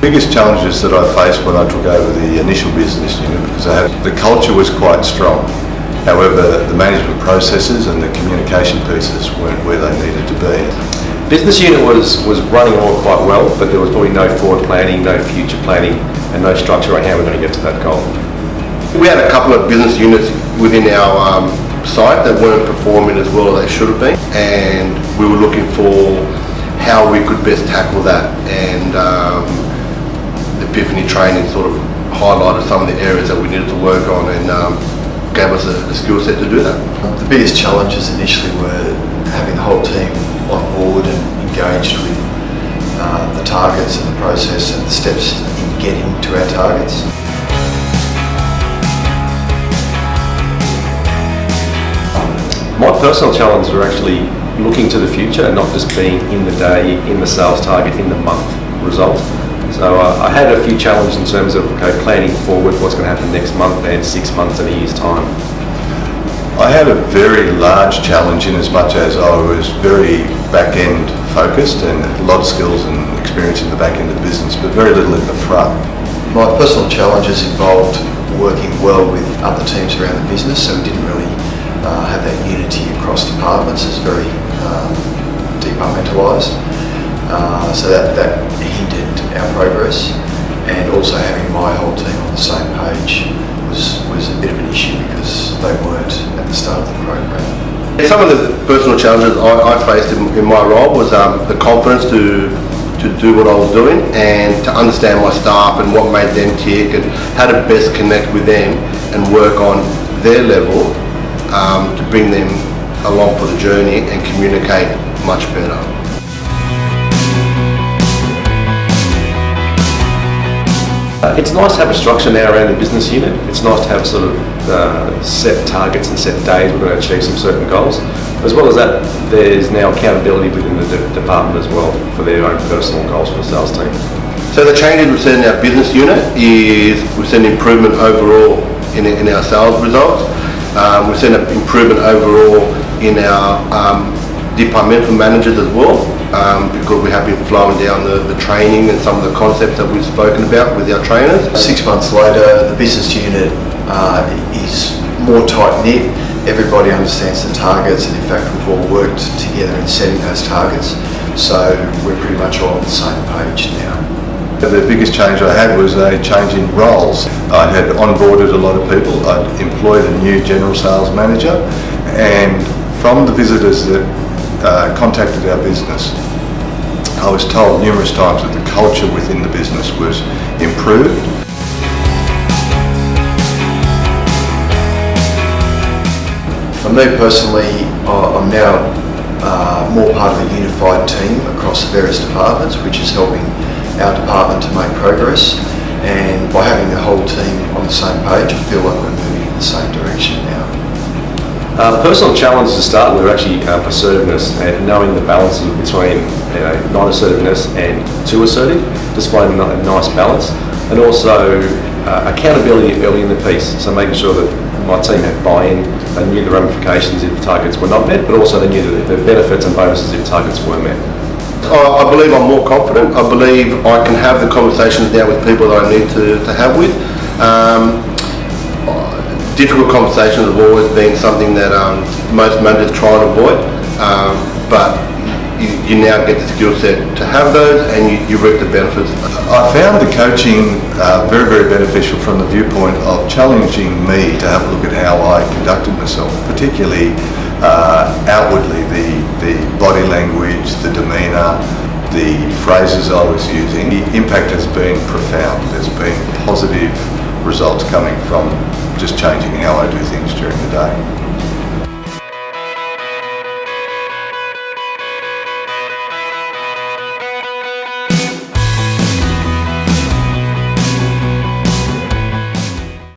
Biggest challenges that I faced when I took over the initial business unit, because the culture was quite strong. However, the management processes and the communication pieces weren't where they needed to be. Business unit was running along quite well, but there was probably no forward planning, no future planning, and no structure on how we're going to get to that goal. We had a couple of business units within our site that weren't performing as well as they should have been, and we were looking for how we could best tackle that, and Epiphany training sort of highlighted some of the areas that we needed to work on and gave us a skill set to do that. The biggest challenges initially were having the whole team on board and engaged with the targets and the process and the steps in getting to our targets. My personal challenges were actually looking to the future and not just being in the day, in the sales target, in the month result. So I had a few challenges in terms of planning forward what's going to happen next month and 6 months and a year's time. I had a very large challenge in as much as I was very back-end focused and a lot of skills and experience in the back end of the business, but very little in the front. My personal challenges involved working well with other teams around the business, so we didn't really have that unity across departments. It's very departmentalised, so that hindered our progress, and also having my whole team on the same page was a bit of an issue because they weren't at the start of the program. Some of the personal challenges I faced in my role was the confidence to do what I was doing and to understand my staff and what made them tick and how to best connect with them and work on their level to bring them along for the journey and communicate much better. It's nice to have a structure now around the business unit. It's nice to have sort of set targets and set days we're going to achieve some certain goals. As well as that, there's now accountability within the department as well for their own personal goals for the sales team. So the changes we've seen in our business unit is we've seen improvement overall in our sales results. We've seen an improvement overall in our departmental managers as well, because we have been flowing down the training and some of the concepts that we've spoken about with our trainers. 6 months later, the business unit is more tight-knit. Everybody understands the targets, and in fact we've all worked together in setting those targets, so we're pretty much all on the same page now. The biggest change I had was a change in roles. I had onboarded a lot of people. I'd employed a new general sales manager, and from the visitors that contacted our business, I was told numerous times that the culture within the business was improved. For me personally, I'm now more part of a unified team across the various departments, which is helping our department to make progress, and by having the whole team on the same page, I feel like we're moving in the same direction now. Personal challenges to start with are actually assertiveness and knowing the balance between non-assertiveness and too assertive, just finding a nice balance, and also accountability early in the piece, so making sure that my team had buy-in, they knew the ramifications if targets were not met, but also they knew the benefits and bonuses if targets were met. I believe I'm more confident. I believe I can have the conversations now with people that I need to have with. Difficult conversations have always been something that most managers try and avoid, but you now get the skill set to have those, and you reap the benefits. I found the coaching very, very beneficial from the viewpoint of challenging me to have a look at how I conducted myself, particularly outwardly, the body language, the demeanour, the phrases I was using. The impact has been profound. There's been positive results coming from just changing how I do things during the day.